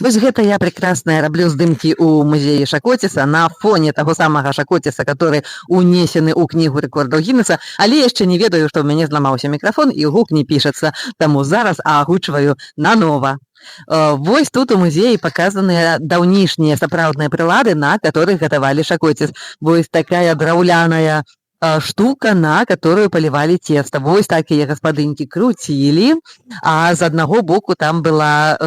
Вось гэта я прекрасная раблю здымкі ў музеі Шакоціса на фоне таго самага Шакоціса, который унесены ў кнігу рэкордаў Гіннеса, але яшчэ не ведаю, што ў мяне зламаўся мікрафон і гук не пішацца, таму зараз агучваю нанова. Вось тут у музеі паказаныя даўнішнія сапраўдныя прылады, на которых гатавалі Шакоціс. Вось такая драўляная штука, на которую поливали тесто. Вось такие гаспадынькі круцілі, а з аднаго боку там было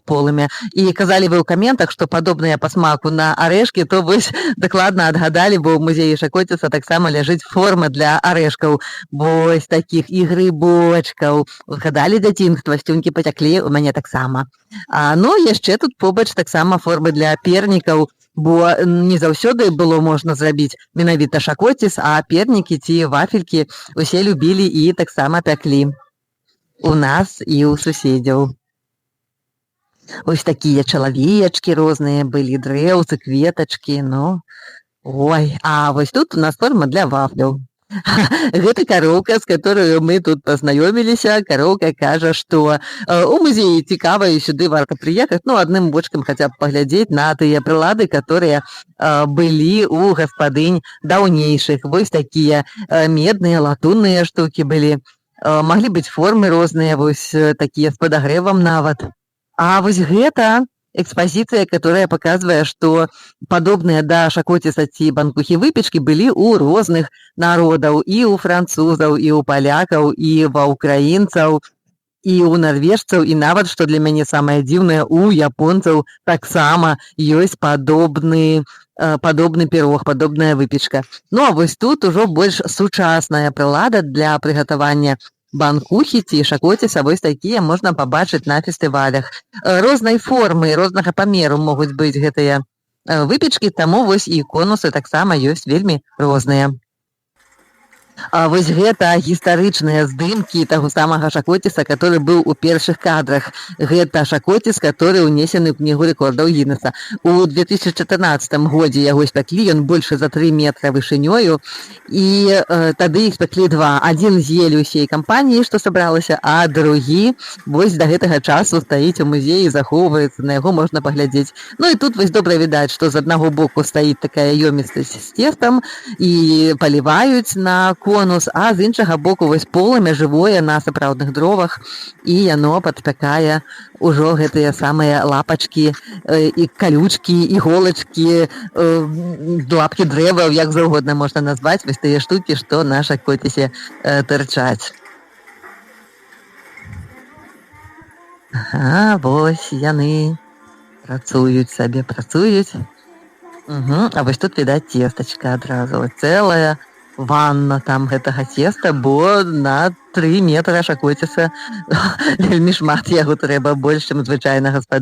полымя. І казалі вы ў каментах, што падобныя па смаку на арэшкі, то вось дакладна адгадалі, бо ў музеі Шакоціса таксама ляжыць форма для арэшкаў. Вось такіх і грыбочкаў. Згадалі дзяцінства, сцюнькі пацяклі, у мяне таксама. Ну, яшчэ тут побач таксама формы для пернікаў, бо не заўсёды было можна зрабіць менавіта Шакоціс, а пернікі ці вафелькі усе любілі і таксама пяклі у нас і ў суседзяў. Вось такія чалавечкі розныя былі, дрэўцы, кветачкі, ну, ой, а вось тут у нас форма для вафляў. Гэта кароўка, з которую мы тут пазнаёміліся. Кароўка кажа, што у музеі цікава і сюды варта прыехаць, ну, адным бочкам хаця б паглядзець на тыя прылады, которые былі ў гаспадынь даўнейшых. Вось такія медныя, латунныя штукі былі. Маглі быць формы розныя, вось такія з падагрэвам нават. А вось гэта экспозиция, которая показывает, что подобные да Шакоціса ці банкухі выпечки были у розных народаў, і у французаў, і у палякаў, і ва украінцаў, і у норвежцаў, і нават, што для мяне самае дзіўнае, у японцаў таксама ёсць падобны пірог, падобная выпечка. Ну а вось тут ужо больш сучасная прылада для прыгатавання банкухі ці Шакоціса, вось такія можна пабачыць на фестывалях. Рознай формы, рознага памеру могуць быць гэтыя выпечкі, таму вось і конусы таксама ёсць вельмі розныя. А вось гэта гістарычныя здымкі таго самага Шакоціса, который быў у першых кадрах. Гэта Шакоціс, который унесены ў кнігу рэкордаў Гіннеса. У 2014 годзе яго спяклі, ён больше за 3 метра вышынёю, і тады іх спяклі 2. Адзін з'елі ўсей кампаніі, што сабралася, а другі вось да гэтага часу стаіць у музеі, захоўваецца, на яго можна паглядзець. Ну і тут вось добра відаць, што з аднаго боку стаіць такая ёмістасць з цестам і паліваюць на конус, а з іншага боку вось полымя жывое на сапраўдных дровах, і яно падпякае ўжо гэтыя самыя лапачкі і калючкі, іголачкі, лапкі дрэваў, як заўгодна можна назваць, вось тыя штукі, што на Шакоцісе тырчаць. Ага, вось яны працуюць сабе, працуюць. А вось тут відаць цестачка адразу, цэлая ванна там гэтага цеста, бо на 3 метра Шакоціса вельмі шмат яго трэба, больш, чым звычайна гаспадыня.